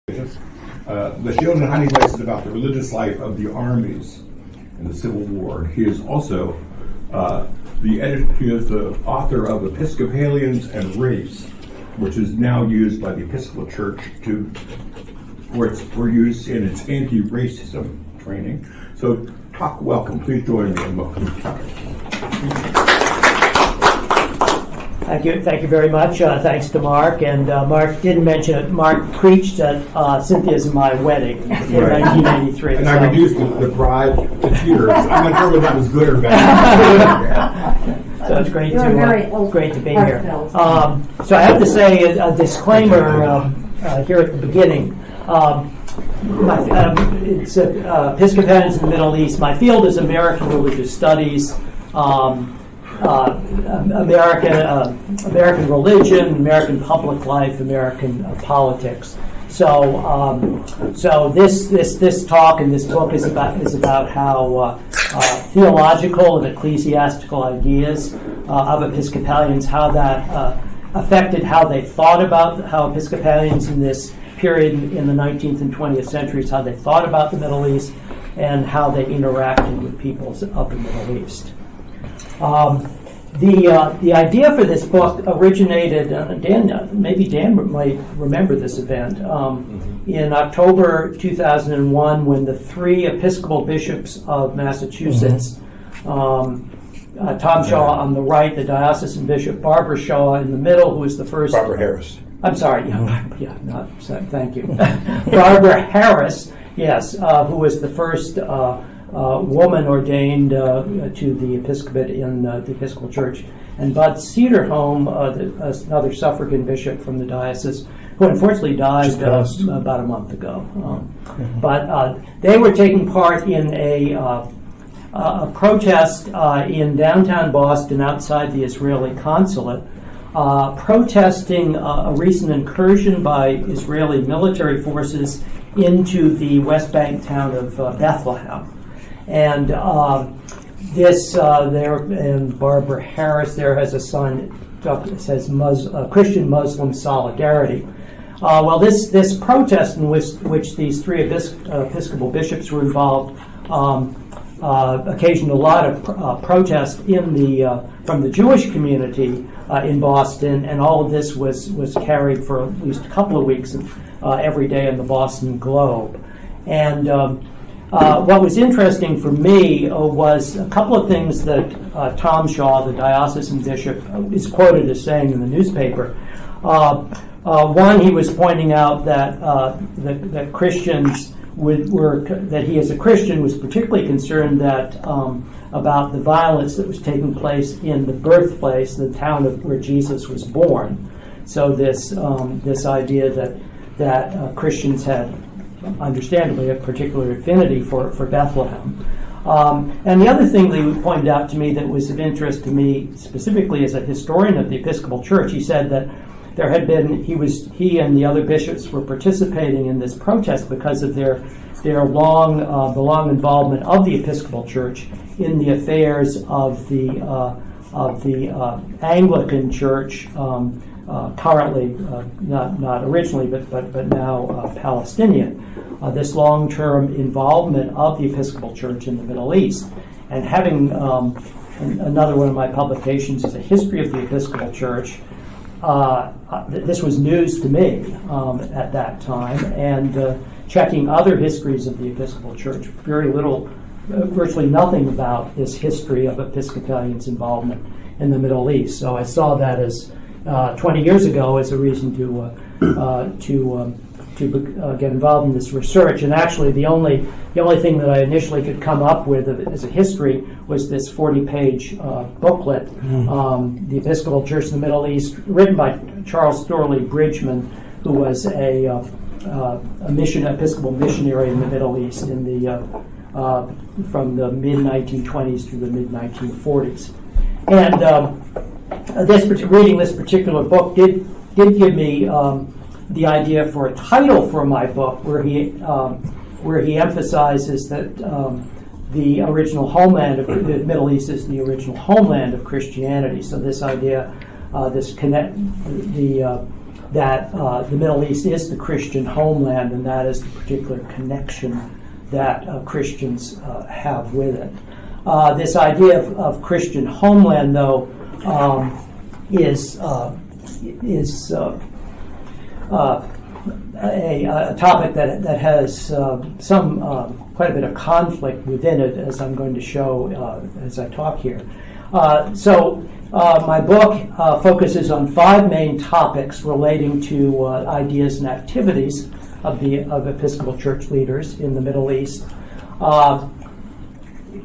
The Shield and Hiding Place is about the religious life of the armies in the Civil War. He is also he is the author of Episcopalians and Race, which is now used by the Episcopal Church for use in its anti-racism training. So, Tuck, welcome. Please join me in welcoming Tuck. Thank you very much. Thanks to Mark. And Mark didn't mention it. Mark preached at Cynthia's and my wedding in 1983. And I reduced the bride to tears. I'm not sure whether that was good or bad. So it's great to be here. So I have to say a disclaimer here at the beginning. It's Episcopalians in the Middle East. My field is American Religious Studies. American religion, American public life, American politics. So this talk and this book is about how theological and ecclesiastical ideas of Episcopalians, how that affected how they thought about how Episcopalians in this period in the 19th and 20th centuries, how they thought about the Middle East and how they interacted with peoples of the Middle East. The idea for this book originated, Dan might remember this event, in October 2001 when the three Episcopal bishops of Massachusetts, Tom Shaw on the right, the diocesan bishop, Barbara Shaw in the middle, who was the first... Barbara Harris. I'm sorry, thank you. Barbara Harris, yes, who was the first... woman ordained to the episcopate in the Episcopal Church, and Bud Cedarholm, another suffragan bishop from the diocese, who unfortunately died about a month ago. But they were taking part in a protest in downtown Boston outside the Israeli consulate, protesting a recent incursion by Israeli military forces into the West Bank town of Bethlehem. And and Barbara Harris there has a sign that says Christian Muslim solidarity. Well, this protest in which these three Episcopal bishops were involved occasioned a lot of protest from the Jewish community in Boston, and all of this was carried for at least a couple of weeks every day in the Boston Globe. And what was interesting for me was a couple of things that Tom Shaw, the diocesan bishop, is quoted as saying in the newspaper. One, he was pointing out that Christians that he as a Christian was particularly concerned about the violence that was taking place in the birthplace, the town where Jesus was born. So this idea that Christians had understandably a particular affinity for Bethlehem. And the other thing that he pointed out to me that was of interest to me, specifically as a historian of the Episcopal Church, he said that there had been, he and the other bishops were participating in this protest because of their long involvement of the Episcopal Church in the affairs of the Anglican Church, currently, not originally, but now Palestinian. This long-term involvement of the Episcopal Church in the Middle East. And having another one of my publications is a history of the Episcopal Church. This was news to me at that time, and checking other histories of the Episcopal Church, very little, virtually nothing about this history of Episcopalians' involvement in the Middle East. So I saw that as 20 years ago as a reason to get involved in this research. And actually, the only thing that I initially could come up with as a history was this 40-page booklet, The Episcopal Church in the Middle East, written by Charles Thorley Bridgman, who was a Episcopal missionary in the Middle East from the mid-1920s through the mid-1940s. And reading this particular book did give me the idea for a title for my book, where he emphasizes that the original homeland of the Middle East is the original homeland of Christianity. So this idea, the that the Middle East is the Christian homeland, and that is the particular connection that Christians have with it. This idea of Christian homeland, though, is a topic that has quite a bit of conflict within it, as I'm going to show as I talk here. My book focuses on 5 main topics relating to ideas and activities of Episcopal Church leaders in the Middle East.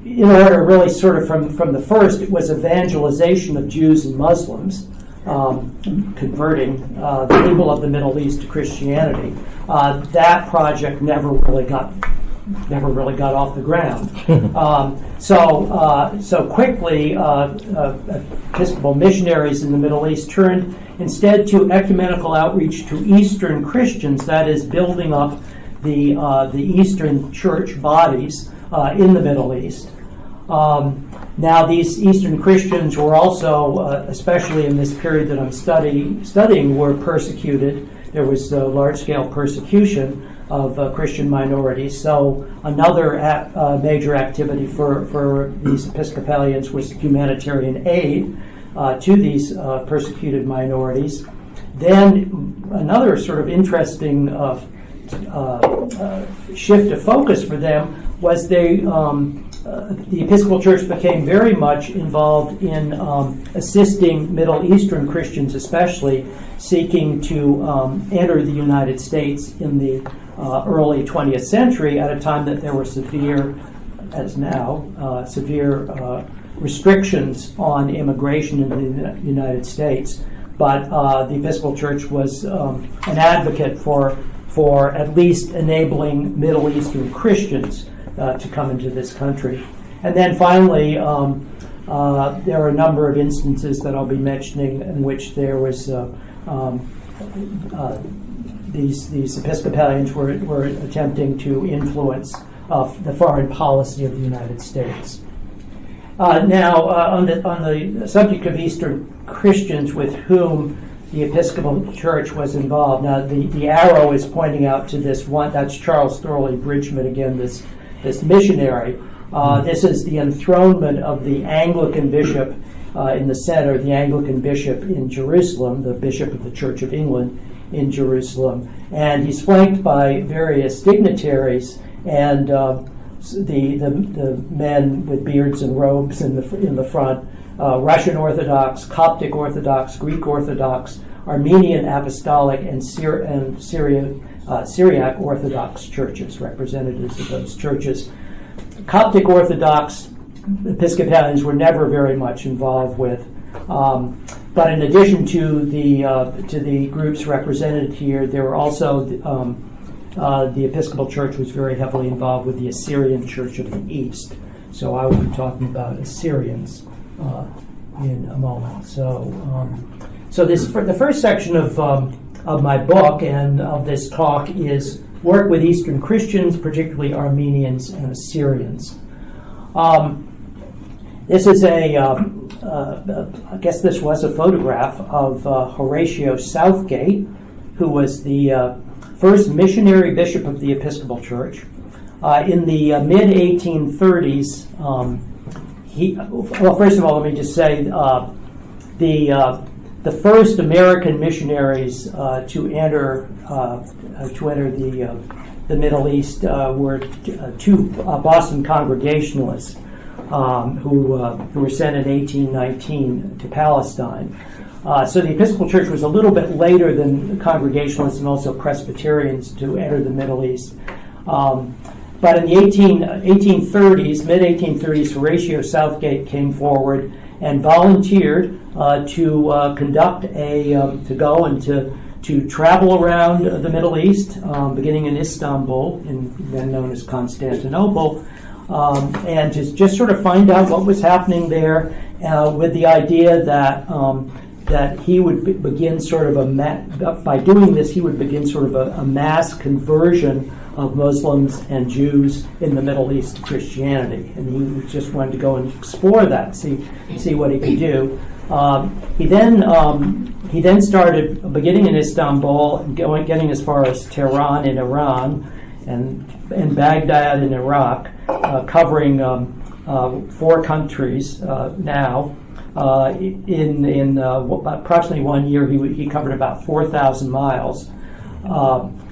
In order, really, sort of from the first, it was evangelization of Jews and Muslims, converting the people of the Middle East to Christianity. That project never really got off the ground. So quickly, Episcopal missionaries in the Middle East turned instead to ecumenical outreach to Eastern Christians, that is, building up the Eastern church bodies in the Middle East. Now, these Eastern Christians were also, especially in this period that I'm studying, were persecuted. There was large-scale persecution of Christian minorities. So another major activity for these Episcopalians was humanitarian aid to these persecuted minorities. Then another sort of interesting shift of focus for them was the Episcopal Church became very much involved in assisting Middle Eastern Christians, especially seeking to enter the United States in the early 20th century at a time that there were severe restrictions on immigration into the United States. But the Episcopal Church was an advocate for at least enabling Middle Eastern Christians to come into this country. And then finally, there are a number of instances that I'll be mentioning in which there was these Episcopalians were attempting to influence the foreign policy of the United States. Now, on the subject of Eastern Christians with whom the Episcopal Church was involved. Now, the arrow is pointing out to this one. That's Charles Thorley Bridgman again. This missionary. This is the enthronement of the Anglican bishop in the center, the Anglican bishop in Jerusalem, the bishop of the Church of England in Jerusalem, and he's flanked by various dignitaries and the men with beards and robes in the front. Russian Orthodox, Coptic Orthodox, Greek Orthodox, Armenian Apostolic, and Syriac Orthodox churches, representatives of those churches. Coptic Orthodox Episcopalians were never very much involved with. But in addition to the groups represented here, there were also the Episcopal Church was very heavily involved with the Assyrian Church of the East. So I will be talking about Assyrians in a moment. So the first section of my book and of this talk is work with Eastern Christians, particularly Armenians and Assyrians. This is I guess this was a photograph of Horatio Southgate, who was the first missionary bishop of the Episcopal Church. In the mid-1830s, first of all, let me just say the first American missionaries to enter the Middle East were two Boston Congregationalists who were sent in 1819 to Palestine. So the Episcopal Church was a little bit later than the Congregationalists and also Presbyterians to enter the Middle East. But in the mid-1830s, Horatio Southgate came forward and volunteered to travel around the Middle East, beginning in Istanbul, then known as Constantinople, and just sort of find out what was happening there, with the idea that he would begin sort of by doing this, he would begin sort of a mass conversion of Muslims and Jews in the Middle East to Christianity, and he just wanted to go and explore that, see what he could do. He then started beginning in Istanbul, getting as far as Tehran in Iran, and Baghdad in Iraq, covering 4 countries now. In approximately 1 year, he covered about 4,000 miles.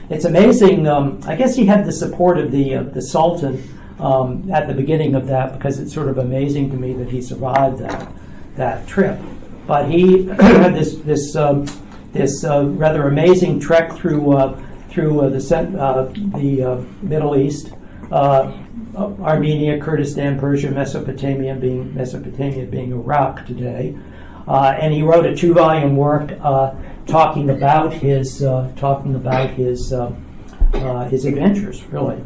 It's amazing. I guess he had the support of the Sultan at the beginning of that, because it's sort of amazing to me that he survived that trip. But he had this rather amazing trek through the Middle East, Armenia, Kurdistan, Persia, Mesopotamia being Iraq today, and he wrote a 2-volume work talking about his adventures. Really,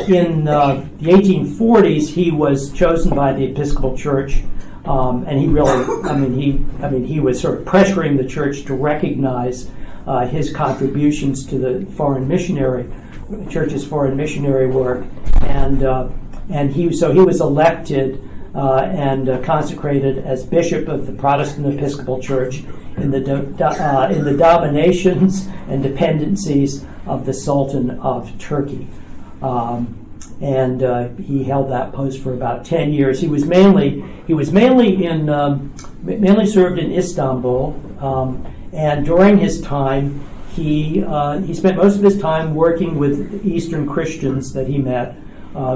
in the 1840s, he was chosen by the Episcopal Church. And he really, he was sort of pressuring the church to recognize his contributions to the church's foreign missionary work, and he was elected and consecrated as bishop of the Protestant Episcopal Church in the dominations and dependencies of the Sultan of Turkey. And he held that post for about 10 years. He mainly served in Istanbul, and during his time, he spent most of his time working with Eastern Christians that he met,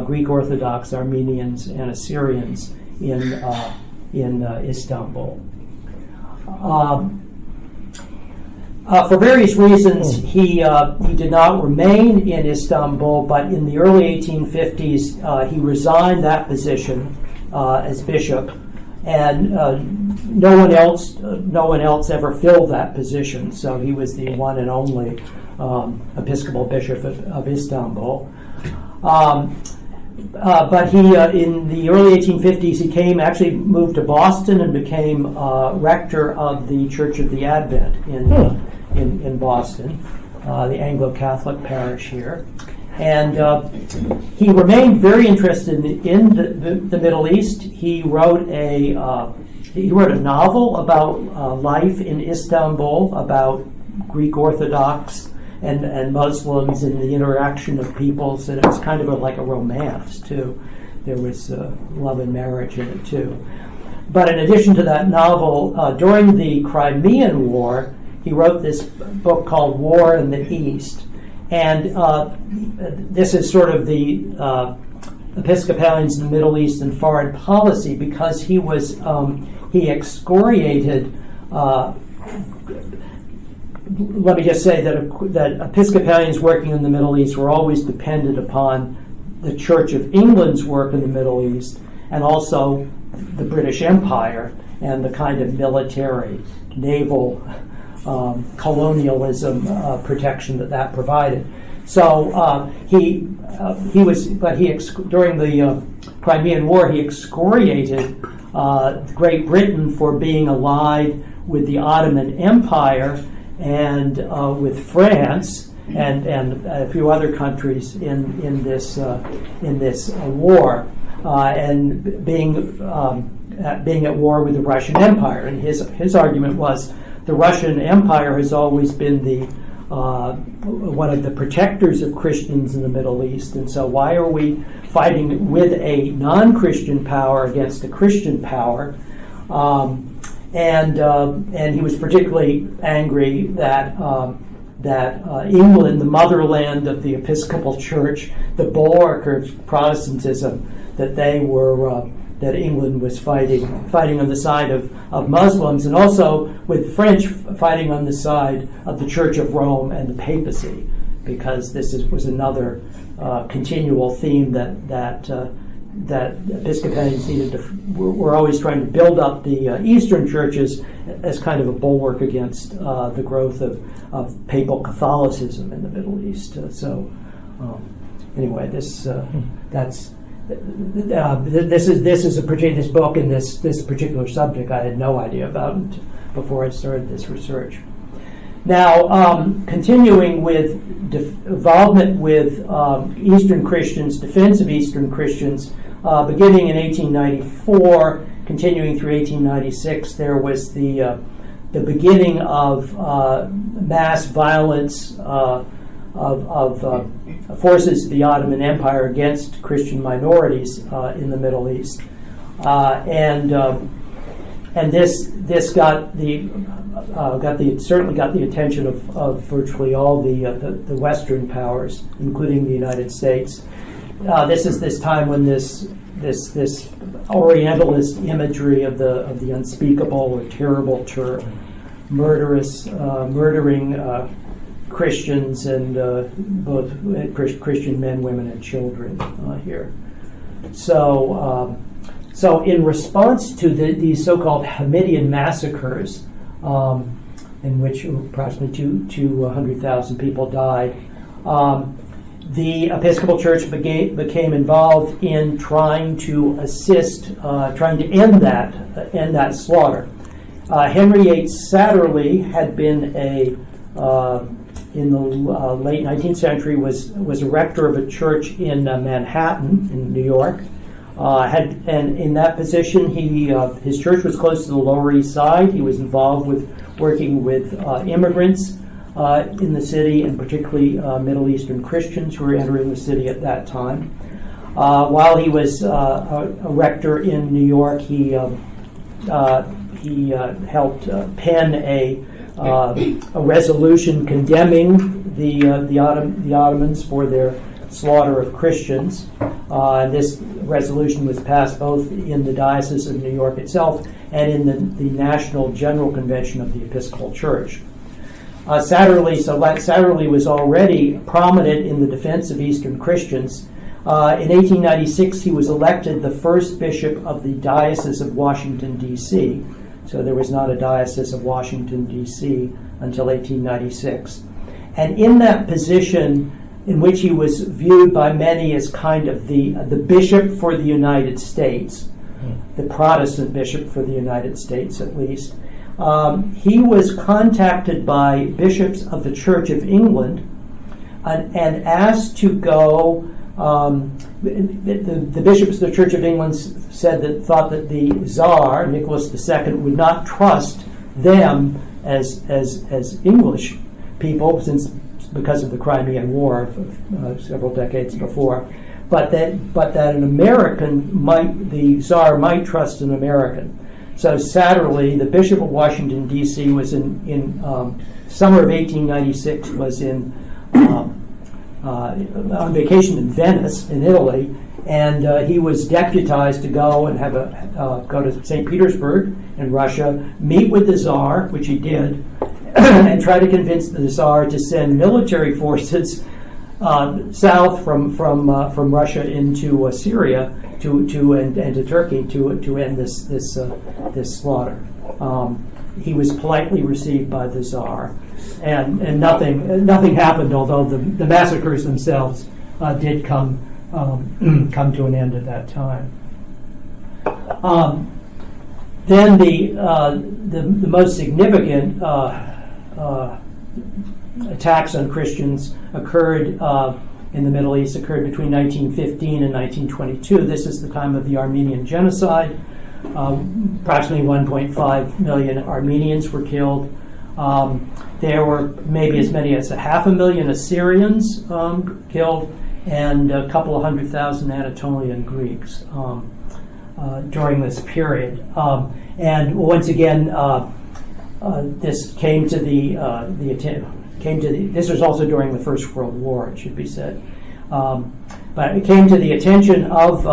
Greek Orthodox, Armenians, and Assyrians in Istanbul. For various reasons, he did not remain in Istanbul, but in the early 1850s, he resigned that position as bishop, and no one else ever filled that position. So he was the one and only Episcopal bishop of Istanbul. But he, in the early 1850s, he moved to Boston and became rector of the Church of the Advent in Boston, the Anglo-Catholic parish here. And he remained very interested in the Middle East. He wrote a novel about life in Istanbul, about Greek Orthodox and Muslims and the interaction of peoples, and it was kind of like a romance too. There was love and marriage in it too. But in addition to that novel, during the Crimean War, he wrote this book called War in the East, and this is sort of the Episcopalians in the Middle East and foreign policy, because he excoriated. Let me just say that Episcopalians working in the Middle East were always dependent upon the Church of England's work in the Middle East, and also the British Empire and the kind of military, naval, colonialism protection that provided. So during the Crimean War, he excoriated Great Britain for being allied with the Ottoman Empire and with France and a few other countries in this war, and being at war with the Russian Empire. And his argument was the Russian Empire has always been one of the protectors of Christians in the Middle East, and so why are we fighting with a non-Christian power against a Christian power? And he was particularly angry that England, the motherland of the Episcopal Church, the bulwark of Protestantism, that England was fighting on the side of Muslims, and also with French fighting on the side of the Church of Rome and the papacy, because this was another continual theme that Episcopalians were always trying to build up the Eastern churches as kind of a bulwark against the growth of papal Catholicism in the Middle East. Anyway, this book and this particular subject I had no idea about before I started this research. Now, continuing with involvement with Eastern Christians, defense of Eastern Christians, beginning in 1894, continuing through 1896, there was the beginning of mass violence of forces of the Ottoman Empire against Christian minorities in the Middle East, and this certainly got the attention of virtually all the Western powers, including the United States. This is this time when this Orientalist imagery of the unspeakable or terrible murdering Christians and both Christian men, women, and children here. So in response to these so-called Hamidian massacres, in which approximately 200,000 people died, the Episcopal Church became involved in trying to assist, trying to end that slaughter. Henry H. Satterley had been in the late 19th century was a rector of a church in Manhattan, in New York. And in that position, his church was close to the Lower East Side. He was involved with working with immigrants in the city, and particularly Middle Eastern Christians who were entering the city at that time. While he was a rector in New York, he helped pen a resolution condemning the Ottomans for their slaughter of Christians. This resolution was passed both in the Diocese of New York itself and in the National General Convention of the Episcopal Church. Satterley was already prominent in the defense of Eastern Christians. In 1896, he was elected the first bishop of the Diocese of Washington, D.C. So there was not a Diocese of Washington, D.C. until 1896. And in that position, in which he was viewed by many as kind of the bishop for the United States, the Protestant bishop for the United States at least, he was contacted by bishops of the Church of England and asked to go. The bishops of the Church of England thought that the Tsar, Nicholas II, would not trust them as English people, because of the Crimean War several decades before, but that an American the Tsar might trust an American. So Satterley, the Bishop of Washington, D.C., was in summer of 1896, was on vacation in Venice, in Italy, and he was deputized to go and go to St. Petersburg in Russia, meet with the Tsar, which he did, and try to convince the Tsar to send military forces south from Russia into Syria and to Turkey to end this slaughter. He was politely received by the Tsar, and nothing happened. Although the massacres themselves did come to an end at that time. Then the most significant attacks on Christians occurred in the Middle East between 1915 and 1922. This is the time of the Armenian genocide. Approximately 1.5 million Armenians were killed. There were maybe as many as 500,000 Assyrians killed, and a couple of 100,000 Anatolian Greeks during this period. And once again, this came to this was also during the First World War, it should be said, but it came to the attention of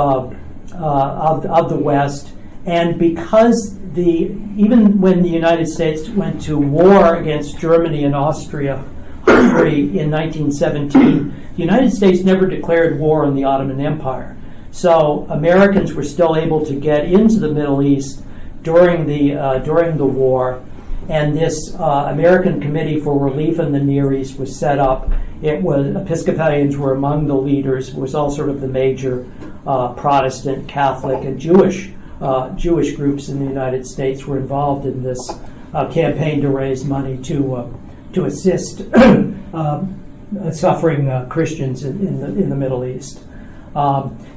the West, and because even when the United States went to war against Germany and Austria-Hungary in 1917, the United States never declared war on the Ottoman Empire. So Americans were still able to get into the Middle East during the war. And this American Committee for Relief in the Near East was set up. Episcopalians were among the leaders. It was all sort of the major Protestant, Catholic, and Jewish groups in the United States were involved in this campaign to raise money to assist suffering Christians in the Middle East.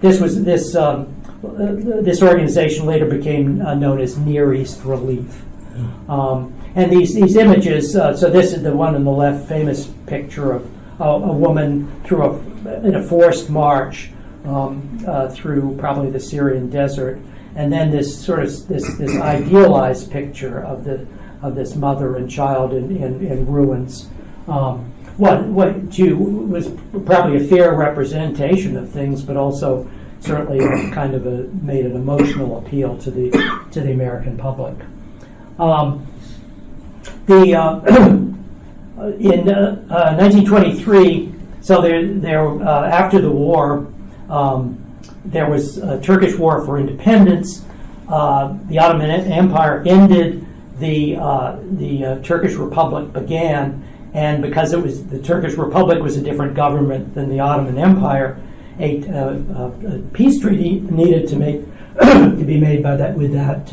This organization later became known as Near East Relief. And these images, so this is the one on the left, famous picture of a woman in a forced march through probably the Syrian desert, and then this idealized picture of this mother and child in ruins. What was probably a fair representation of things, but also certainly kind of made an emotional appeal to the American public. In 1923, so after the war, there was a Turkish war for independence. The Ottoman Empire ended. The Turkish Republic began, and because the Turkish Republic was a different government than the Ottoman Empire, a peace treaty needed to be made with that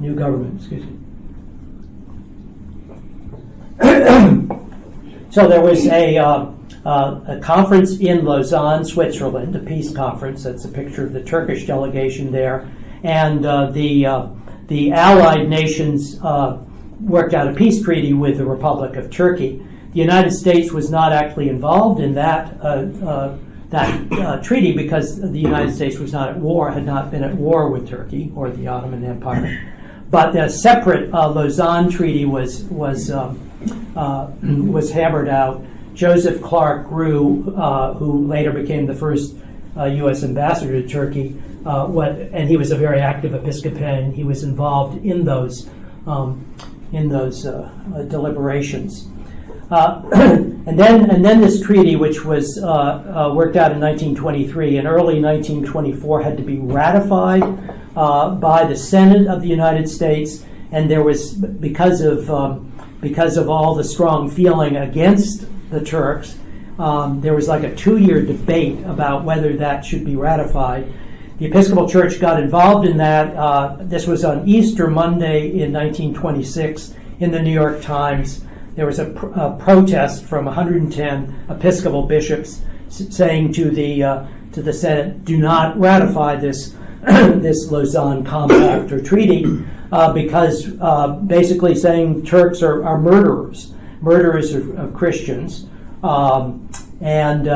new government. Excuse me. So there was a conference in Lausanne, Switzerland, a peace conference. That's a picture of the Turkish delegation there, and the Allied nations worked out a peace treaty with the Republic of Turkey. The United States was not actually involved in that treaty because the United States was not at war, had not been at war with Turkey or the Ottoman Empire. But the separate Lausanne Treaty was hammered out. Joseph Clark Grew, who later became the first U.S. ambassador to Turkey, and he was a very active Episcopalian. He was involved in those deliberations. And then this treaty, which was worked out in 1923, in early 1924, had to be ratified by the Senate of the United States, and there was because of all the strong feeling against the Turks, there was like a 2-year debate about whether that should be ratified. The Episcopal Church got involved in that. This was on Easter Monday in 1926 in the New York Times. There was a protest from 110 Episcopal bishops saying to the Senate, "Do not ratify this Lausanne Compact or treaty," because basically saying Turks are murderers of Christians. And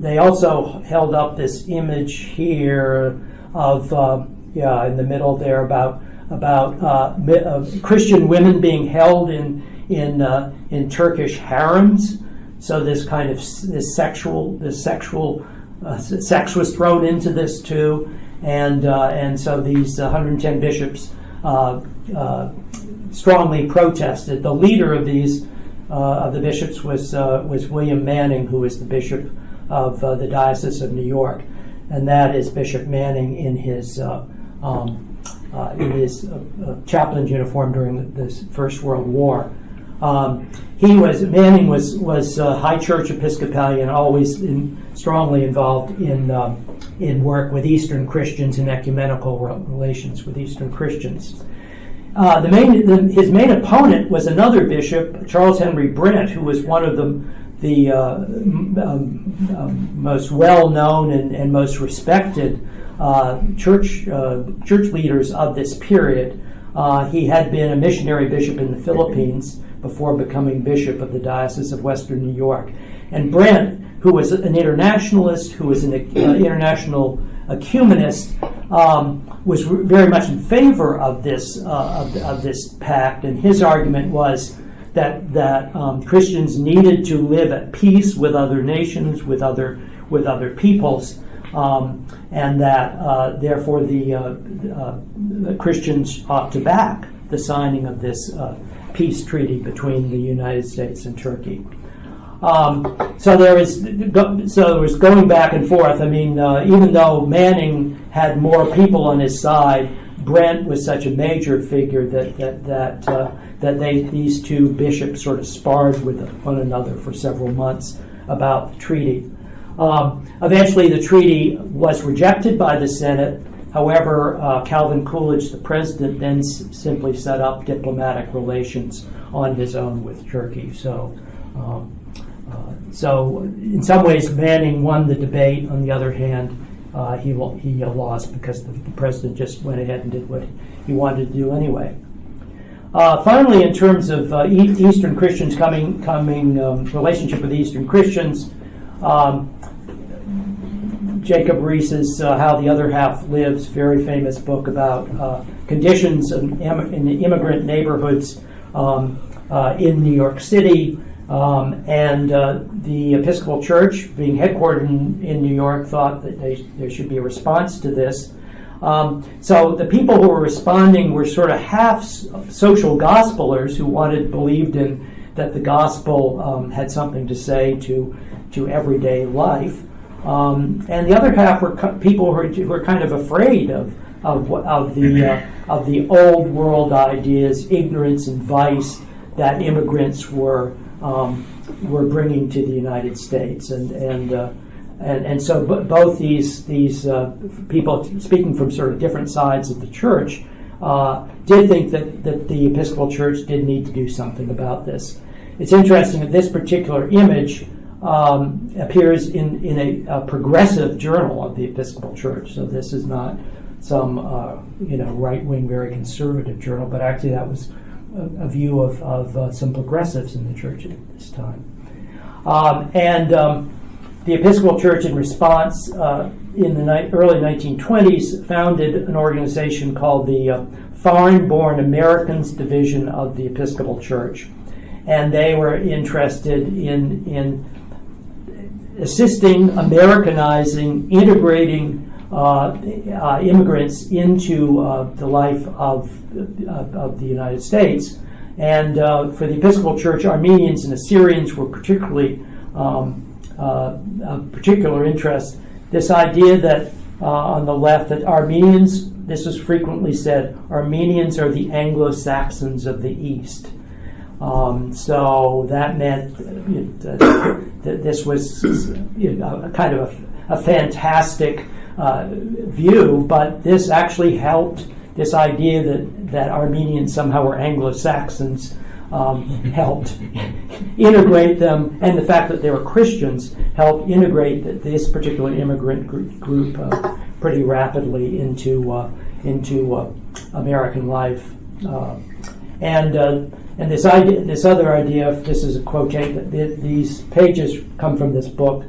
they also held up this image here of in the middle there about Christian women being held in Turkish harems. So this kind of sexual sex was thrown into this too, and so these 110 bishops strongly protested. The leader of these of the bishops was William Manning, who was the bishop of the Diocese of New York, and that is Bishop Manning in his chaplain's uniform during the First World War. Manning was High Church Episcopalian, always strongly involved in work with Eastern Christians and ecumenical relations with Eastern Christians. His main opponent was another bishop, Charles Henry Brent, who was one of the most well-known and most respected church leaders of this period. He had been a missionary bishop in the Philippines before becoming bishop of the Diocese of Western New York. And Brent, who was an internationalist, who was an international ecumenist, was very much in favor of this pact, and his argument was that Christians needed to live at peace with other nations, with other peoples, and that therefore the Christians ought to back the signing of this peace treaty between the United States and Turkey. So there was going back and forth. I mean, even though Manning had more people on his side, Brent was such a major figure that these two bishops sort of sparred with one another for several months about the treaty. Eventually, the treaty was rejected by the Senate. However, Calvin Coolidge, the president, then simply set up diplomatic relations on his own with Turkey. So So in some ways, Manning won the debate. On the other hand, he lost because the president just went ahead and did what he wanted to do anyway. Finally, in terms of Eastern Christians coming relationship with Eastern Christians, Jacob Rees's How the Other Half Lives, very famous book about conditions in the immigrant neighborhoods in New York City, and the Episcopal Church, being headquartered in New York, thought that there should be a response to this. So the people who were responding were sort of half social gospelers who believed in that the gospel had something to say to everyday life, and the other half were people who were kind of afraid of the old world ideas, ignorance and vice that immigrants were bringing to the United States, and so both these people, speaking from sort of different sides of the church, did think that the Episcopal Church did need to do something about this. It's interesting that this particular image appears in a progressive journal of the Episcopal Church. So this is not some right-wing, very conservative journal, but actually that was a view of some progressives in the church at this time. The Episcopal Church, in response, in the early 1920s, founded an organization called the Foreign-Born Americans Division of the Episcopal Church. And they were interested in assisting, Americanizing, integrating immigrants into the life of the United States. And for the Episcopal Church, Armenians and Assyrians were particularly of particular interest. This idea that on the left that Armenians, this is frequently said, Armenians are the Anglo-Saxons of the East. So that meant that this was a kind of a fantastic view, but this actually helped. This idea that Armenians somehow were Anglo-Saxons helped integrate them, and the fact that they were Christians helped integrate this particular immigrant group pretty rapidly into American life. And this other idea, this is a quotation. These pages come from this book.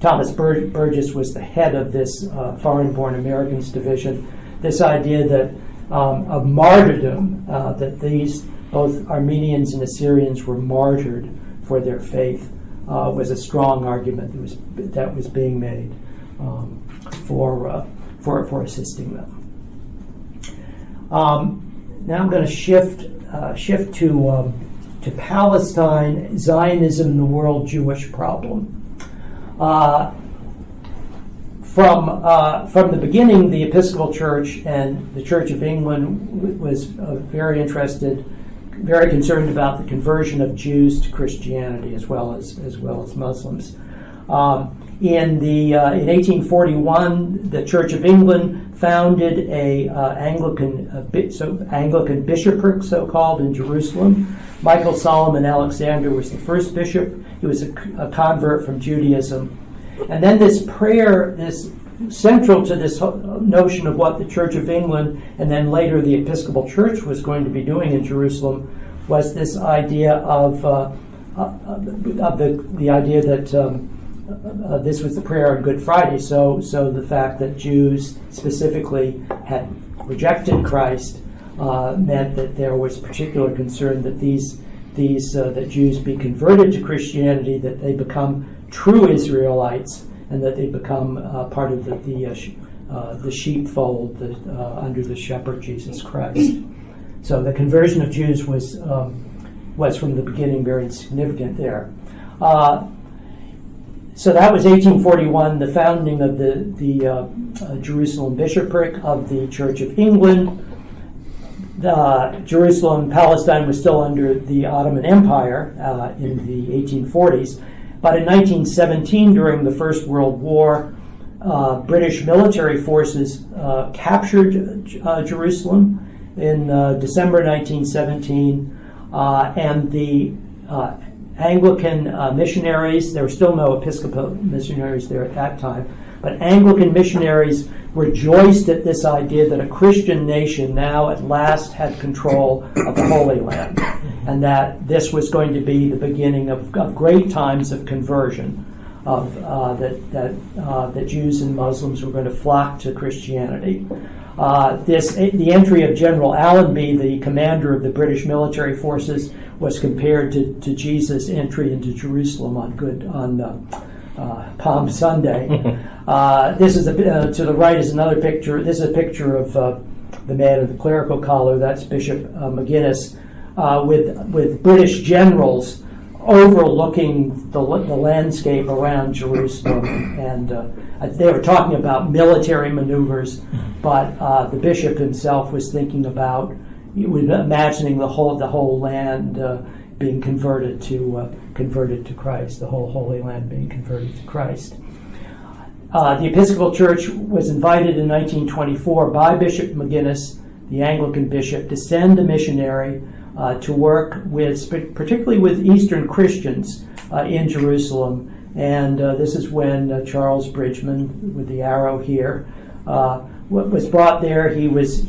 Thomas Burgess was the head of this Foreign-Born Americans Division. This idea that of martyrdom, that these both Armenians and Assyrians were martyred for their faith, was a strong argument that was being made for assisting them. Now I'm going to shift to Palestine, Zionism, and the world Jewish problem. From the beginning, the Episcopal Church and the Church of England was very interested, very concerned about the conversion of Jews to Christianity as well as Muslims. In 1841, the Church of England founded a Anglican bishopric, so-called, in Jerusalem. Michael Solomon Alexander was the first bishop. He was a convert from Judaism. And then this prayer, this central to this notion of what the Church of England and then later the Episcopal Church was going to be doing in Jerusalem, was this idea of the idea that this was the prayer on Good Friday. So the fact that Jews specifically had rejected Christ meant that there was particular concern that that Jews be converted to Christianity, that they become true Israelites, and that they become part of the sheepfold under the shepherd Jesus Christ. So the conversion of Jews was from the beginning very significant there. So that was 1841, the founding of the Jerusalem bishopric of the Church of England. Jerusalem, Palestine was still under the Ottoman Empire in the 1840s. But in 1917, during the First World War, British military forces captured Jerusalem in December 1917, and Anglican missionaries. There were still no Episcopal missionaries there at that time, but Anglican missionaries rejoiced at this idea that a Christian nation now at last had control of the Holy Land, and that this was going to be the beginning of great times of conversion, that Jews and Muslims were going to flock to Christianity. The entry of General Allenby, the commander of the British military forces, was compared to Jesus' entry into Jerusalem on Palm Sunday. This is to the right is another picture. This is a picture of the man in the clerical collar. That's Bishop McGuinness, with British generals overlooking the landscape around Jerusalem, and they were talking about military maneuvers, but the bishop himself was thinking about, imagining the whole land being converted to Christ, the whole Holy Land being converted to Christ. The Episcopal Church was invited in 1924 by Bishop McGuinness, the Anglican bishop, to send a missionary to work with, particularly with Eastern Christians in Jerusalem. And this is when Charles Bridgman, with the arrow here, was brought there. He was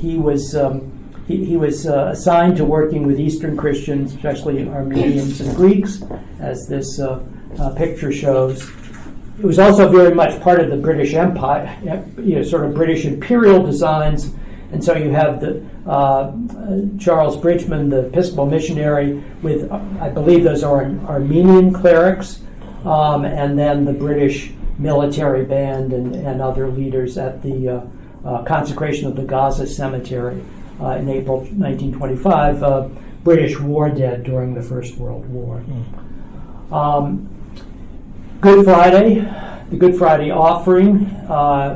assigned to working with Eastern Christians, especially Armenians and Greeks, as this picture shows. It was also very much part of the British Empire, sort of British imperial designs. And so you have the Charles Bridgman, the Episcopal missionary, with, I believe those are Armenian clerics, and then the British military band and other leaders at the consecration of the Gaza cemetery in April 1925, British war dead during the First World War. Good Friday, the Good Friday offering,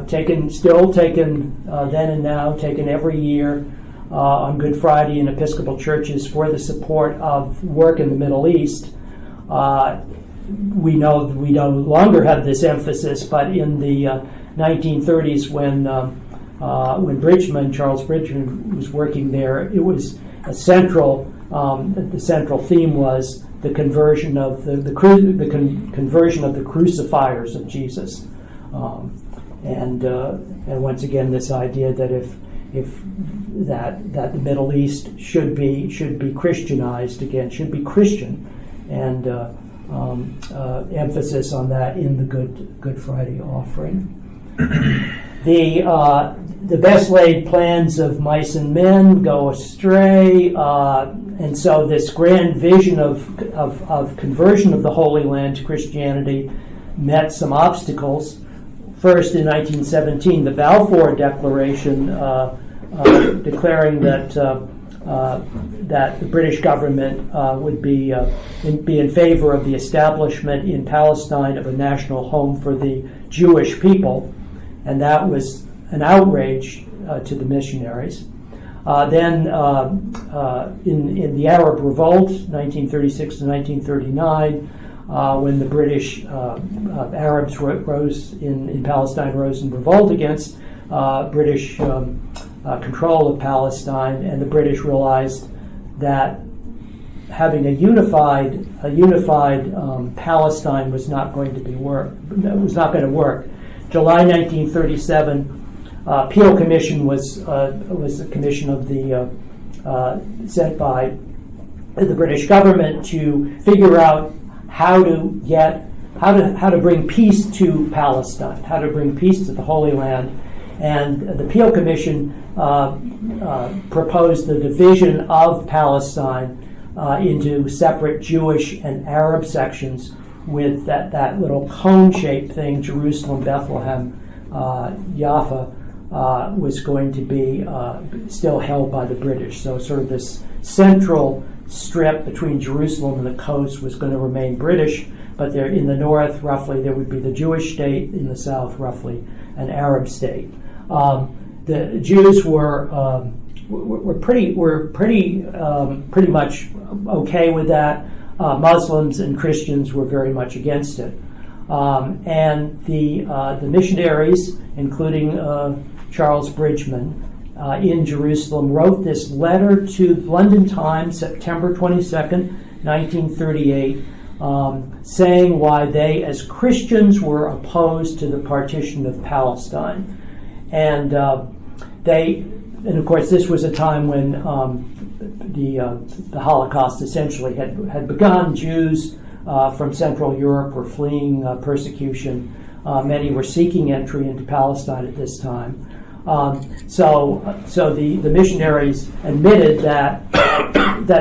taken then and now, taken every year on Good Friday in Episcopal churches for the support of work in the Middle East. We know that we no longer have this emphasis, but in the 1930s, when Charles Bridgman was working there, it was a central. The central theme was the conversion of the conversion of the crucifiers of Jesus, and once again this idea that if the Middle East should be Christianized again, should be Christian, and emphasis on that in the Good Friday offering. The best laid plans of mice and men go astray, and so this grand vision of conversion of the Holy Land to Christianity met some obstacles. First, in 1917, the Balfour Declaration declaring that the British government would be in favor of the establishment in Palestine of a national home for the Jewish people, and that was an outrage to the missionaries. Then in the Arab Revolt, 1936 to 1939, when the British Arabs rose in Palestine, rose in revolt against British control of Palestine, and the British realized that having a unified Palestine was not going to work. July 1937. Peel Commission was a commission of the sent by the British government to figure out how to bring peace to Palestine, how to bring peace to the Holy Land, and the Peel Commission proposed the division of Palestine into separate Jewish and Arab sections, with that little cone-shaped thing, Jerusalem, Bethlehem, Jaffa, was going to be still held by the British. So sort of this central strip between Jerusalem and the coast was going to remain British, but there in the north, roughly, there would be the Jewish state, in the south, roughly, an Arab state. The Jews were pretty much okay with that. Muslims and Christians were very much against it. And the missionaries, including Charles Bridgman, in Jerusalem, wrote this letter to the London Times, September 22nd, 1938, saying why they, as Christians, were opposed to the partition of Palestine. And of course, this was a time when the Holocaust essentially had begun. Jews from Central Europe were fleeing persecution. Many were seeking entry into Palestine at this time. So the missionaries admitted that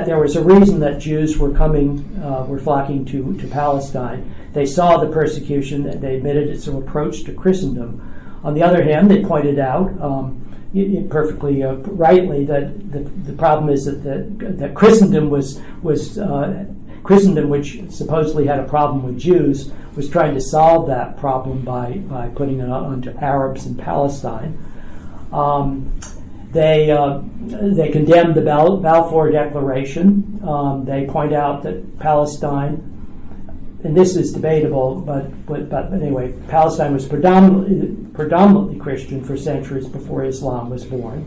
there was a reason that Jews were flocking to Palestine. They saw the persecution, that they admitted it's an approach to Christendom. On the other hand, they pointed out perfectly rightly that the problem is that Christendom was Christendom, which supposedly had a problem with Jews, was trying to solve that problem by putting it onto Arabs in Palestine. They condemned the Balfour Declaration. They point out that Palestine, and this is debatable, but anyway, Palestine was predominantly Christian for centuries before Islam was born.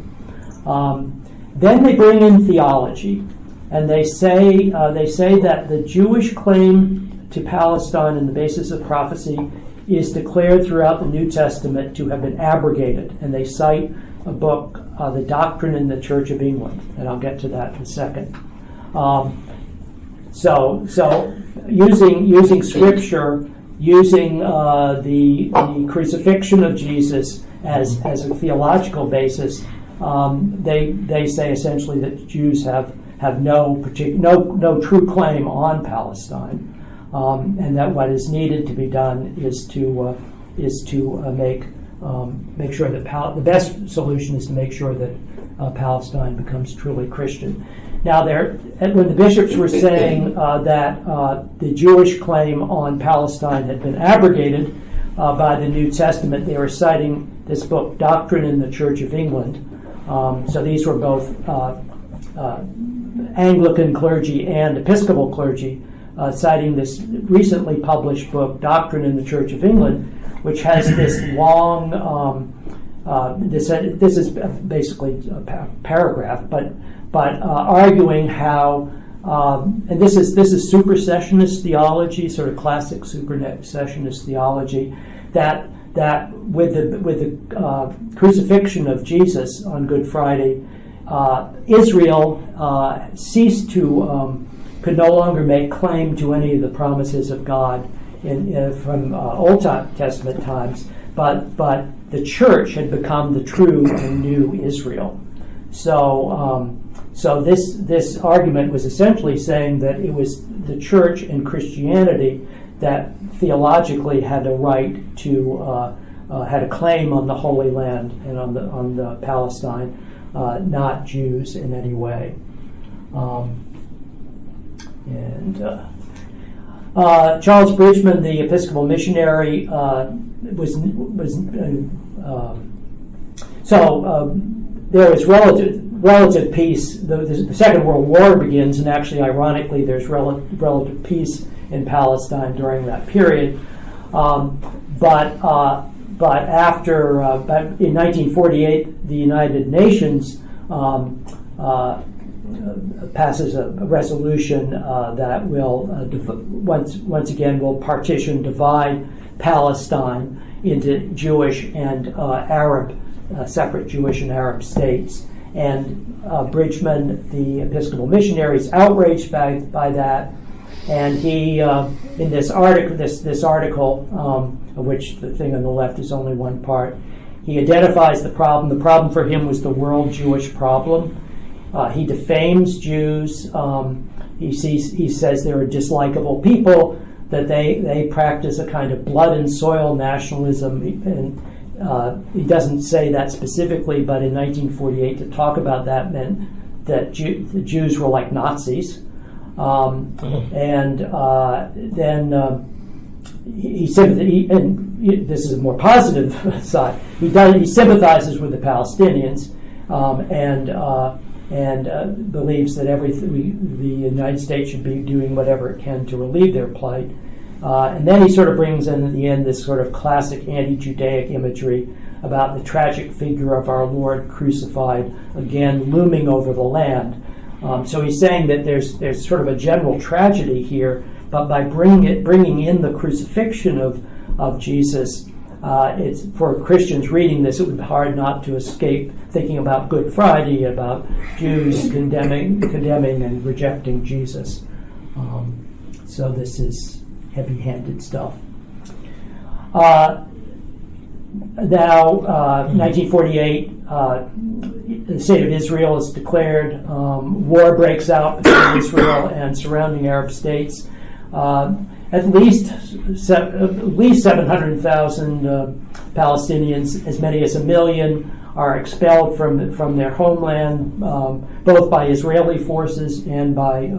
Then they bring in theology, and they say that the Jewish claim to Palestine and the basis of prophecy is declared throughout the New Testament to have been abrogated, and they cite a book, The Doctrine in the Church of England, and I'll get to that in a second. So using Scripture, using the crucifixion of Jesus as a theological basis, they say essentially that Jews have no true claim on Palestine. And that what is needed to be done is to make sure that the best solution is to make sure that Palestine becomes truly Christian. Now, when the bishops were saying that the Jewish claim on Palestine had been abrogated by the New Testament, they were citing this book, Doctrine in the Church of England. So these were both Anglican clergy and Episcopal clergy, citing this recently published book, Doctrine in the Church of England, which has this long, this is basically a paragraph, but arguing how, and this is supersessionist theology, sort of classic supersessionist theology, that with the crucifixion of Jesus on Good Friday, Israel ceased to could no longer make claim to any of the promises of God from Old Testament times, but the church had become the true and new Israel. So this argument was essentially saying that it was the church and Christianity that theologically had a right to had a claim on the Holy Land and on the Palestine, not Jews in any way. Charles Bridgman, the Episcopal missionary, there was relative peace. The Second World War begins, and actually, ironically, there's relative peace in Palestine during that period. But in 1948, the United Nations passes a resolution that will once again will divide Palestine into Jewish and Arab, separate Jewish and Arab states. And Bridgman, the Episcopal missionary, is outraged by that, and he in this article, of which the thing on the left is only one part, he identifies the problem. The problem for him was the world Jewish problem. He defames Jews. He says they're a dislikable people, that they practice a kind of blood and soil nationalism. And he doesn't say that specifically, but in 1948 to talk about that meant that the Jews were like Nazis. And then he this is a more positive side. He sympathizes with the Palestinians and believes that the United States should be doing whatever it can to relieve their plight. And then he sort of brings in at the end this sort of classic anti-Judaic imagery about the tragic figure of our Lord crucified, again looming over the land. So he's saying that there's sort of a general tragedy here but by bringing in the crucifixion of Jesus, it's for Christians reading this, it would be hard not to escape thinking about Good Friday, about Jews condemning and rejecting Jesus. So this is heavy-handed stuff. Now, 1948, the state of Israel is declared. War breaks out between Israel and surrounding Arab states. At least 700,000 Palestinians, as many as 1 million, are expelled from their homeland, both by Israeli forces and by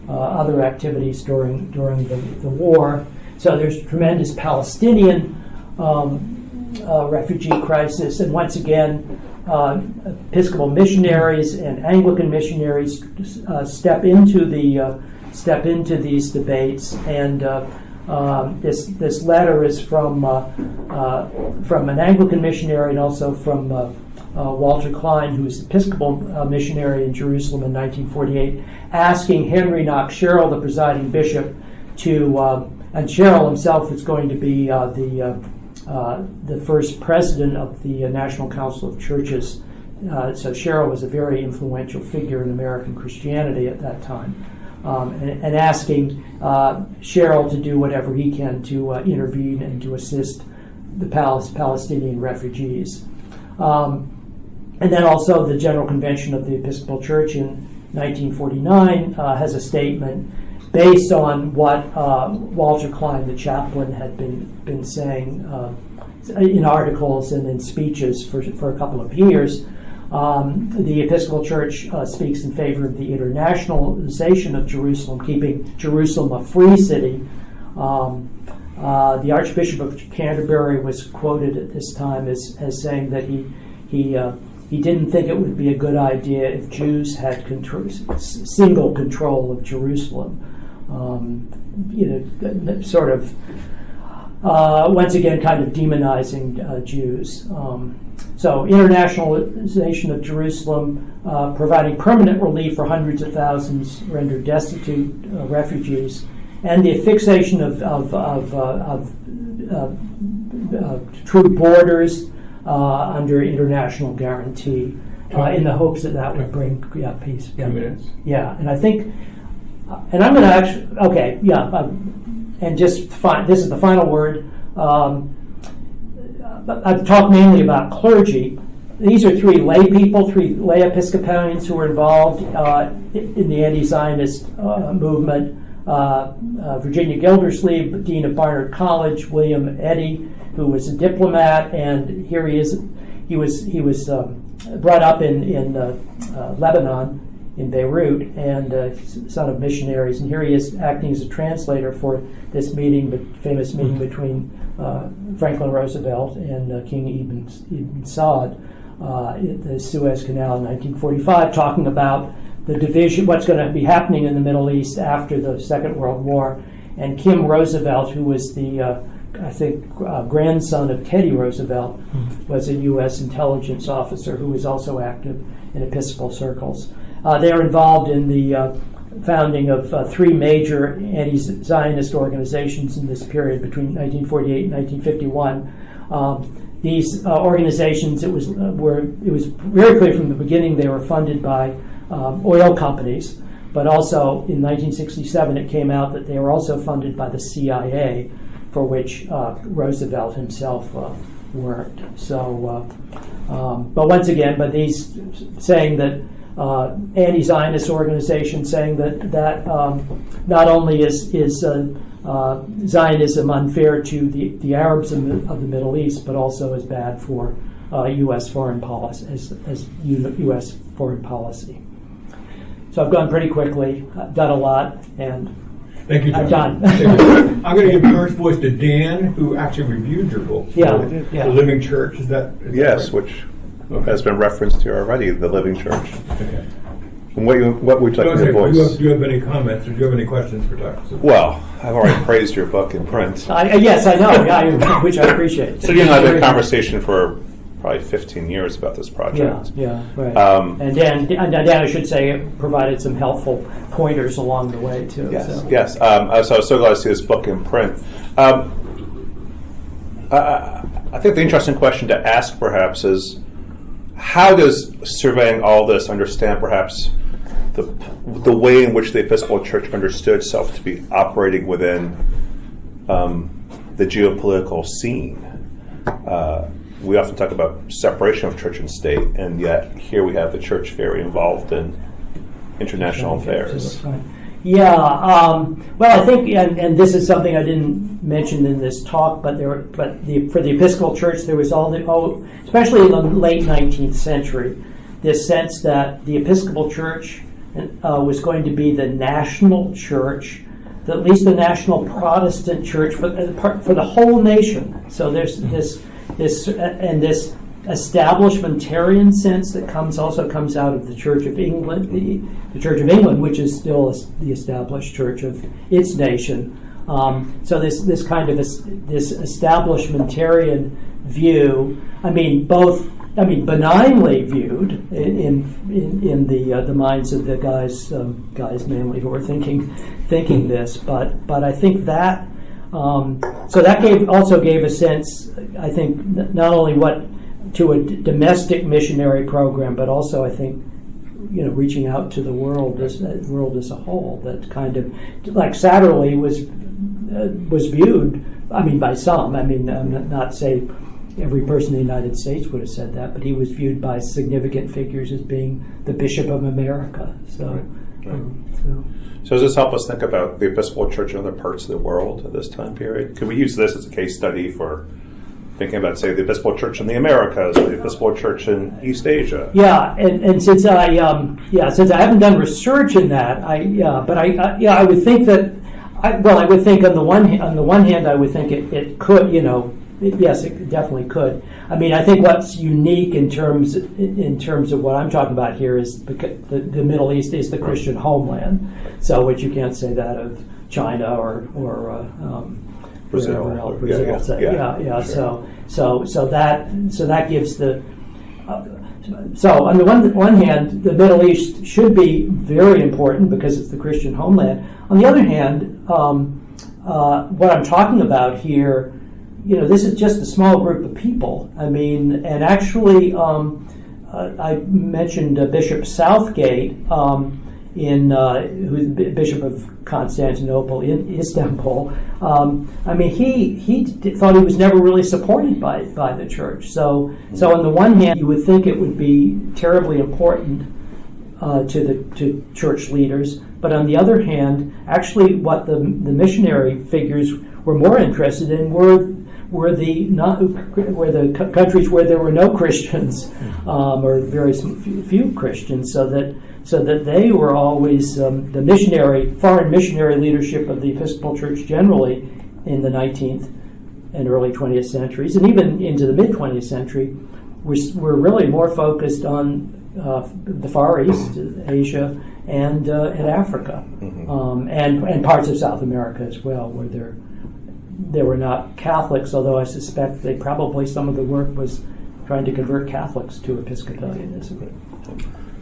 other activities during the war. So there's tremendous Palestinian refugee crisis, and once again, Episcopal missionaries and Anglican missionaries step into these debates. And this letter is from an Anglican missionary and also from Walter Klein, who was Episcopal missionary in Jerusalem in 1948, asking Henry Knox Sherrill, the presiding bishop, to and Sherrill himself is going to be the first president of the National Council of Churches. So Sherrill was a very influential figure in American Christianity at that time, and asking Sherrill to do whatever he can to intervene and to assist the Palestinian refugees. And then also the General Convention of the Episcopal Church in 1949 has a statement based on what Walter Klein, the chaplain, had been saying in articles and in speeches for a couple of years. The Episcopal Church speaks in favor of the internationalization of Jerusalem, keeping Jerusalem a free city. The Archbishop of Canterbury was quoted at this time as saying that he didn't think it would be a good idea if Jews had single control of Jerusalem. Sort of once again kind of demonizing Jews. So internationalization of Jerusalem, providing permanent relief for hundreds of thousands rendered destitute refugees, and the fixation of true borders under international guarantee, in the hopes that would bring peace. 2 minutes. Yeah, and I think, and I'm going to actually, and just this is the final word. I've talked mainly about clergy. These are three lay people, three lay Episcopalians who were involved in the anti-Zionist movement. Virginia Gildersleeve, Dean of Barnard College; William Eddy, who was a diplomat, and here he is. He was brought up in Lebanon, in Beirut, and son of missionaries. And here he is acting as a translator for this famous meeting between Franklin Roosevelt and King Ibn Saud at the Suez Canal in 1945, talking about the division, what's going to be happening in the Middle East after the Second World War. And Kim Roosevelt, who was the grandson of Teddy Roosevelt, was a U.S. intelligence officer who was also active in Episcopal circles. They are involved in the founding of three major anti-Zionist organizations in this period between 1948 and 1951. These organizations, it was very clear from the beginning they were funded by oil companies, but also in 1967 it came out that they were also funded by the CIA, for which Roosevelt himself worked. So, but once again, these saying that anti-Zionist organization saying that not only is Zionism unfair to the Arabs of the Middle East, but also is bad for U.S. foreign policy as U.S. foreign policy. So I've gone pretty quickly. I've done a lot, and thank you, John. I'm done. I'm going to give first voice to Dan, who actually reviewed your book. The Living Church. Is that yes, right? Which has been referenced here already, the Living Church. Okay. And what would you like to voice? Do you have any comments, or do you have any questions for Dr. Well, I've already praised your book in print. Yes, I know, which I appreciate. So you and I have had a conversation for probably 15 years about this project. Right. And Dan, I should say, provided some helpful pointers along the way too. Yes, so. yes. So I was so glad to see this book in print. I think the interesting question to ask, perhaps, is how does surveying all this understand, perhaps, the way in which the Episcopal Church understood itself to be operating within the geopolitical scene? We often talk about separation of church and state, and yet here we have the church very involved in international affairs. Yeah, well, I think, and this is something I didn't mention in this talk, but for the Episcopal Church, there was especially in the late 19th century, this sense that the Episcopal Church was going to be the national church, at least the national Protestant church for the whole nation. So there's this establishmentarian sense that also comes out of the Church of England, the Church of England, which is still the established church of its nation. So this kind of this establishmentarian view. Benignly viewed in the minds of the guys mainly who are thinking this, but I think that so that gave a sense, I think, not only to a domestic missionary program, but also I think reaching out to the world as a whole. That kind of like Satterley was viewed. By some. I'm not saying every person in the United States would have said that, but he was viewed by significant figures as being the Bishop of America. So, right. So does this help us think about the Episcopal Church in other parts of the world at this time period? Could we use this as a case study for thinking about, say, the Episcopal Church in the Americas or the Episcopal Church in East Asia? Yeah, and since I haven't done research in that, I would think that I would think on the one hand I would think it could, yes, it definitely could. I think what's unique in terms of what I'm talking about here is the Middle East is the Christian homeland, so which you can't say that of China or Brazil. Brazil. Sure. So that gives the. So on the one hand, the Middle East should be very important because it's the Christian homeland. On the other hand, what I'm talking about here, this is just a small group of people. And actually, I mentioned Bishop Southgate, who's Bishop of Constantinople in Istanbul. He thought he was never really supported by the church. So on the one hand, you would think it would be terribly important to church leaders, but on the other hand, actually, what the missionary figures were more interested in were the countries where there were no Christians or very few Christians, so that they were always the foreign missionary leadership of the Episcopal Church generally in the 19th and early 20th centuries, and even into the mid-20th century, were really more focused on the Far East, Asia, and Africa, and parts of South America as well, where there were not Catholics, although I suspect some of the work was trying to convert Catholics to Episcopalianism.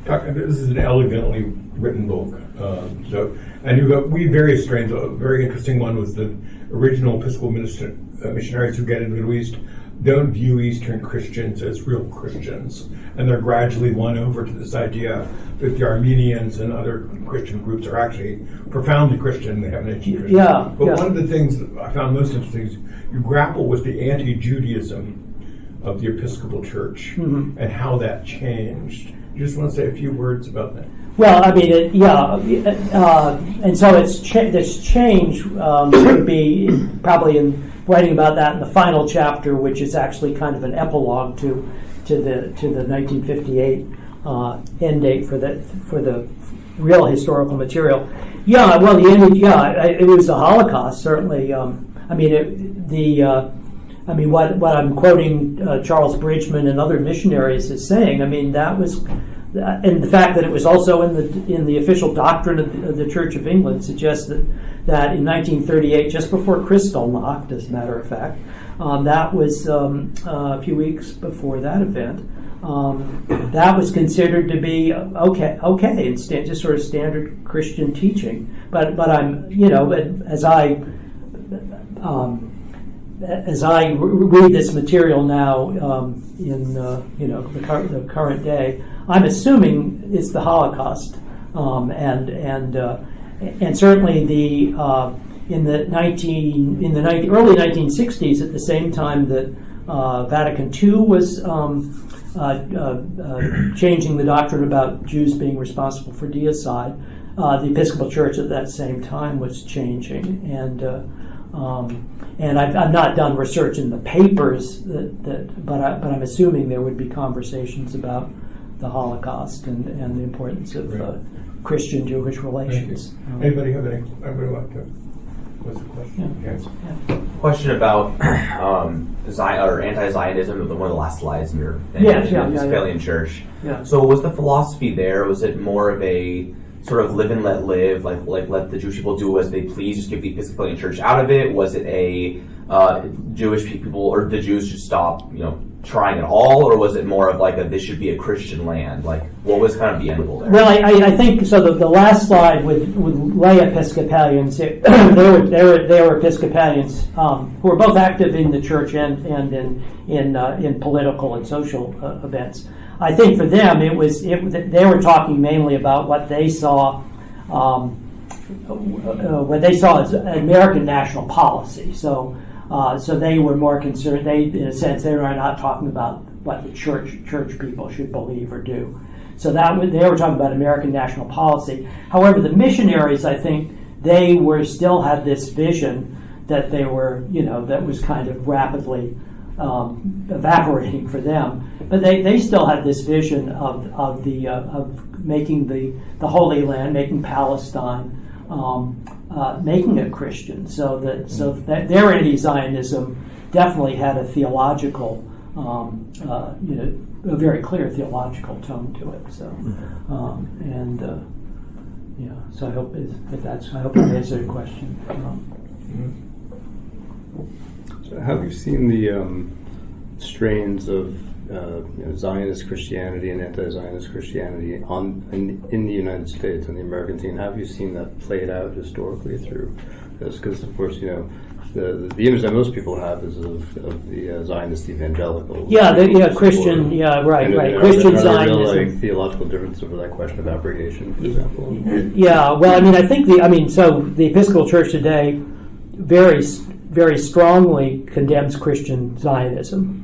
This is an elegantly written book. And you've got various strains. A very interesting one was the original Episcopal missionaries who get into the Middle East don't view Eastern Christians as real Christians, and they're gradually won over to this idea that the Armenians and other Christian groups are actually profoundly Christian. They have an ancient Christian. One of the things that I found most interesting is you grapple with the anti-Judaism of the Episcopal Church and how that changed. You just want to say a few words about that? Well, and so this change would be probably in writing about that in the final chapter, which is actually kind of an epilogue to the 1958 end date for the real historical material. It was the Holocaust certainly. What I'm quoting Charles Bridgman and other missionaries is saying. That was. And the fact that it was also in the official doctrine of the Church of England suggests that in 1938, just before Kristallnacht, as a matter of fact, That was a few weeks before that event. That was considered to be okay, and just sort of standard Christian teaching. But I'm, as I read this material now in the current day, I'm assuming it's the Holocaust, and certainly in the early 1960s, at the same time that Vatican II was changing the doctrine about Jews being responsible for deicide, the Episcopal Church at that same time was changing, and I've not done research in the papers but I'm assuming there would be conversations about the Holocaust and the importance of Christian-Jewish relations. Anybody like to? What's the question? Yes. Question about anti-Zionism, one of the last slides in your Episcopalian Church. Yeah. So was the philosophy there? Was it more of a sort of live and let live, like let the Jewish people do as they please, just give the Episcopalian Church out of it? Was it a Jewish people or the Jews should stop, trying at all, or was it more of like this should be a Christian land? Like, what was kind of the end goal there? Well, I think so. The last slide with lay Episcopalians, they were Episcopalians who were both active in the church and in political and social events. I think for them they were talking mainly about what they saw as American national policy. So they were more concerned. In a sense, they were not talking about what the church people should believe or do. So they were talking about American national policy. However, the missionaries, I think, they still had this vision that they were, that was kind of rapidly evaporating for them. But they still had this vision of making the Holy Land, making Palestine, making it Christian, so that their anti-Zionism definitely had a theological, a very clear theological tone to it. So, so I hope I hope that answered your question. So have you seen the strains of Zionist Christianity and anti-Zionist Christianity in the United States and the American scene? Have you seen that played out historically through this? Because of course, the image that most people have is of the Zionist evangelicals. Christian, right. Christian Zionism. Are there theological difference over that question of abrogation, for example? Yeah, well, I think so the Episcopal Church today very strongly condemns Christian Zionism.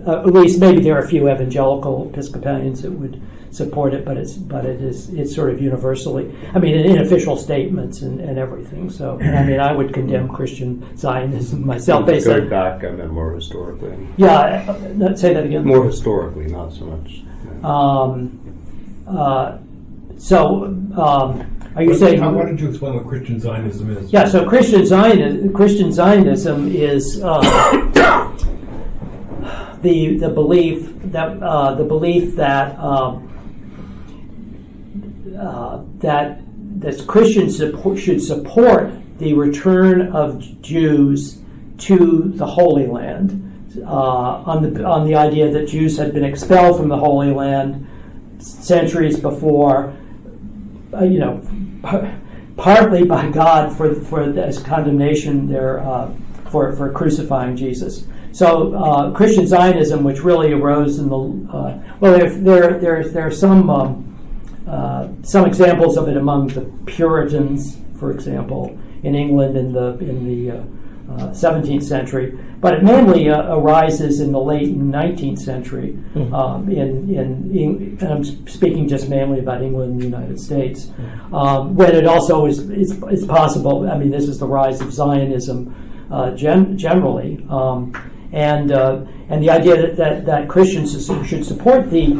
At least maybe there are a few evangelical Episcopalians that would support it, but it's sort of universally. In official statements and everything. So I would condemn Christian Zionism myself. Going back, I meant more historically. Yeah, say that again. More historically, not so much. Are you saying? Why don't you explain what Christian Zionism is? Yeah, so Christian Zionism is the belief that Christians should support the return of Jews to the Holy Land, on the idea that Jews had been expelled from the Holy Land centuries before. Partly by God for as condemnation there for crucifying Jesus. So Christian Zionism, which really arose in the there are some examples of it among the Puritans, for example, in England in the 17th century, but it mainly arises in the late 19th century. And I'm speaking just mainly about England and the United States, when it also is possible. This is the rise of Zionism generally, and the idea that Christians should support the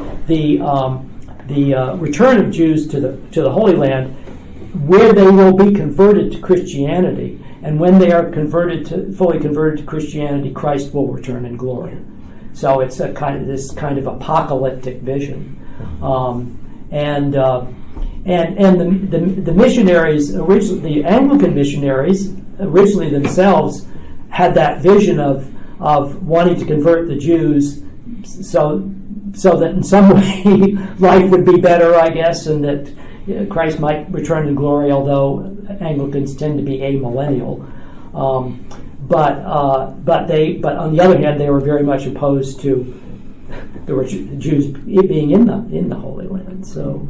return of Jews to the Holy Land, where they will be converted to Christianity. And when they are fully converted to Christianity, Christ will return in glory. So it's this kind of apocalyptic vision, and the missionaries originally, the Anglican missionaries originally themselves had that vision of wanting to convert the Jews, so that in some way life would be better, I guess, and that Christ might return to glory. Although Anglicans tend to be amillennial, but on the other hand, they were very much opposed to the Jews being in the Holy Land. So.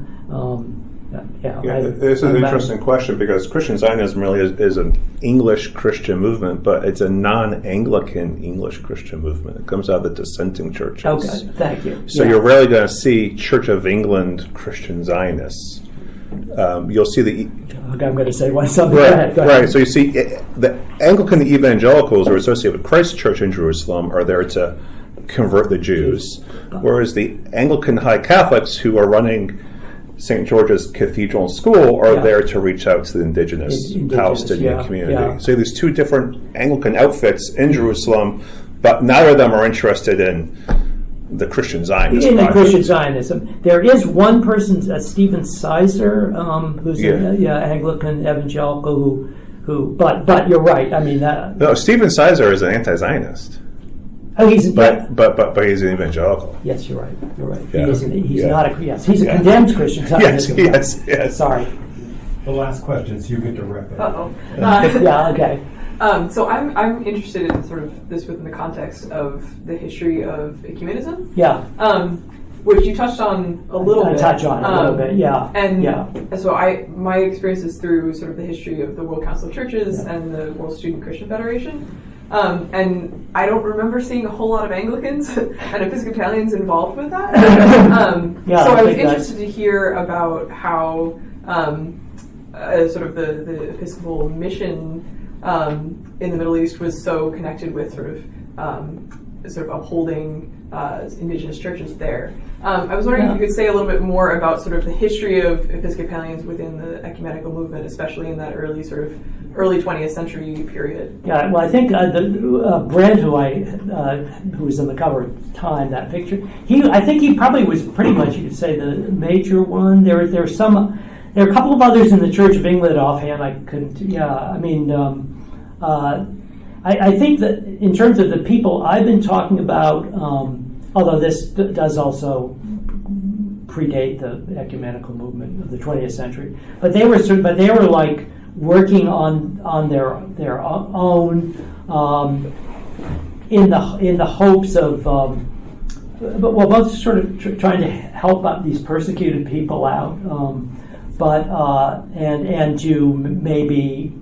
This is an interesting question, because Christian Zionism really is an English Christian movement, but it's a non-Anglican English Christian movement. It comes out of the dissenting churches. Okay, thank you. So you're rarely going to see Church of England Christian Zionists. You'll see the... I'm going to say something. Right, right. So you see the Anglican evangelicals are associated with Christ Church in Jerusalem are there to convert the Jews, whereas the Anglican High Catholics who are running St. George's Cathedral School are there to reach out to the indigenous Palestinian community. Yeah. So there's two different Anglican outfits in Jerusalem, but neither of them are interested in the Christian Zionist project. Christian Zionism. There is one person, Stephen Sizer, who's an Anglican evangelical but you're right. I mean, no, Stephen Sizer is an anti-Zionist. Oh, he's but he's an evangelical. Yes, you're right. You're right. Yeah. He's not a he's a condemned Christian. Yes. Sorry. The last question, so you get to wrap it. Yeah. Okay. So I'm interested in sort of this within the context of the history of ecumenism. Yeah. Which you touched on a little bit. Touch on a little bit. Yeah. And so my experience is through sort of the history of the World Council of Churches and the World Student Christian Federation. And I don't remember seeing a whole lot of Anglicans and Episcopalians involved with that. So I was interested to hear about how sort of the Episcopal mission in the Middle East was so connected with sort of upholding indigenous churches there. I was wondering if you could say a little bit more about sort of the history of Episcopalians within the ecumenical movement, especially in that early 20th century period. Yeah, well, I think Brent, who was in the cover at the time, that picture, I think he probably was pretty much, you could say, the major one. There are a couple of others in the Church of England offhand. I couldn't. Yeah, I mean, I think that in terms of the people I've been talking about, although this does also predate the ecumenical movement of the 20th century, but they were like working on their own in the hopes of both sort of trying to help out these persecuted people out, and to maybe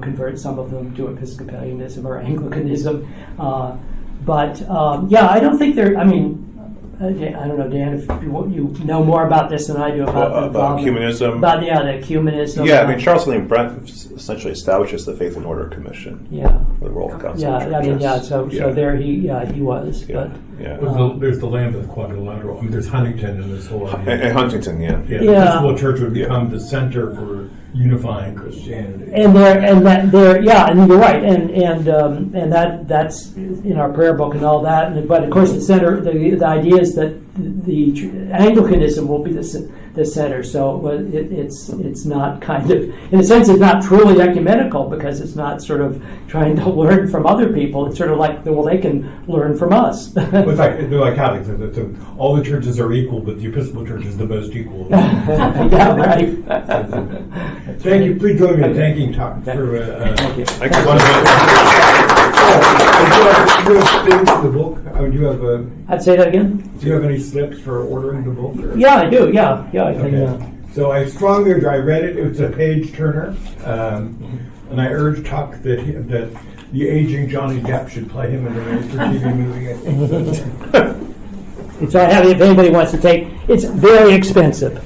convert some of them to Episcopalianism or Anglicanism, I don't think they're. I mean, I don't know, Dan, if you know more about this than I do about ecumenism. About the ecumenism. Yeah, I mean, Charles William Brent essentially establishes the Faith and Order Commission. Yeah. For the World Council. Yeah, I mean, so there he was. Yeah. But, there's the land of the quadrilateral. I mean, there's Huntington and this whole idea. And Huntington, the Episcopal Church would become the center for unifying Christianity. And you're right, and that's in our prayer book and all that. But of course, the idea is that the Anglicanism will be the center. So it's not kind of, in a sense, it's not truly ecumenical because it's not sort of trying to learn from other people. It's sort of like, well, they can learn from us. They're like Catholics. All the churches are equal, but the Episcopal Church is the most equal. Yeah, right. Thank you. Please join me in thanking Tom for. Thank you. Thank you. Do you have things for the book? Do you have I'd say that again. Do you have any slips for ordering the book? Or? Yeah, I do. Yeah, I can. Okay. So I strongly urge. I read it. It was a page turner, and I urge Tuck that the aging Johnny Depp should play him in the TV movie. So I have it if anybody wants to take. It's very expensive.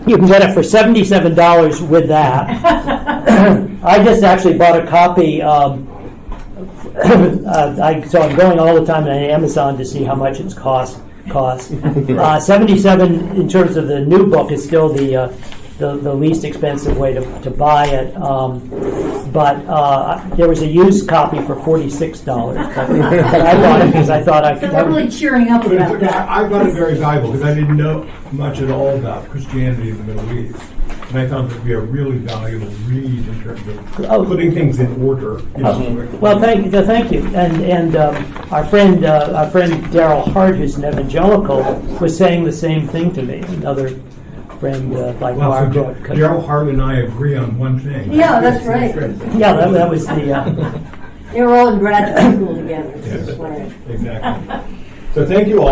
You can get it for $77 with that. I just actually bought a copy. So I'm going all the time on Amazon to see how much it's cost. 77 in terms of the new book is still the least expensive way to buy it. But there was a used copy for $46. But I bought it because I thought I could. So we're really cheering up about that. I found it very valuable because I didn't know much at all about Christianity in the Middle East. And I found it to be a really valuable read in terms Oh. of putting things in order. Well, thank you. And our friend Darrell Hart, who's an evangelical, was saying the same thing to me. Another friend like Margaret. Daryl Hart and I agree on one thing. Yeah, that's right. Yeah, that was the. They were all in graduate school together. Yes. Right. Exactly. So thank you all.